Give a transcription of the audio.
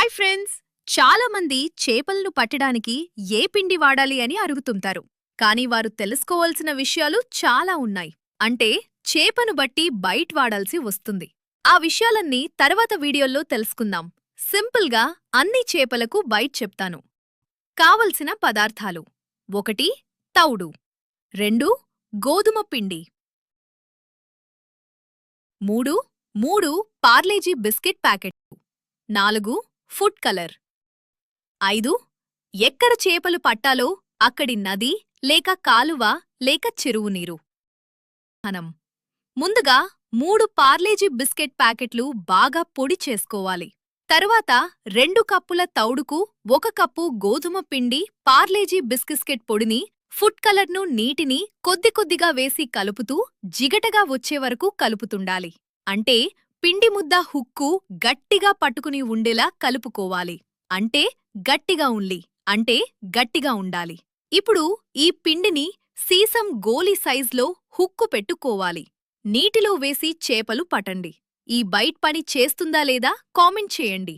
Hi friends! చాలా మంది చేపలను పట్టడానికి ఏ పిండి వాడాలి అని అడుగుతుంటారు. కానీ వారు తెలుసుకోవాల్సిన విషయాలు చాలా ఉన్నాయి. అంటే చేపను బట్టి బైట్ వాడాల్సి వస్తుంది. ఆ విషయాలన్నీ తర్వాత వీడియోల్లో తెలుసుకుందాం. సింపుల్గా అన్ని చేపలకు బైట్ చెప్తాను. కావలసిన పదార్థాలు: 1 తౌడు, 2 గోధుమ పిండి, 3 పార్లేజీ బిస్కెట్ ప్యాకెట్లు, 4 ఫుడ్ కలర్, 5 ఎక్కడ చేపలు పట్టాలో అక్కడి నది లేక కాలువ లేక చెరువు నీరు. మనం ముందుగా 3 పార్లేజీ బిస్కెట్ ప్యాకెట్లు బాగా పొడి చేసుకోవాలి. తరువాత 2 కప్పుల తౌడుకు 1 కప్పు గోధుమ పిండి, పార్లేజీ బిస్కెట్ పొడిని, ఫుడ్ కలర్ను, నీటిని కొద్ది కొద్దిగా వేసి కలుపుతూ జిగటగా వచ్చే వరకు కలుపుతుండాలి. అంటే పిండి ముద్ద హుక్కు గట్టిగా పట్టుకుని ఉండేలా కలుపుకోవాలి. అంటే గట్టిగా ఉండాలి. ఇప్పుడు ఈ పిండిని సీసం గోలి సైజ్లో హుక్కు పెట్టుకోవాలి. నీటిలో వేసి చేపలు పట్టండి. ఈ బైట్ పని చేస్తుందా లేదా కామెంట్ చేయండి.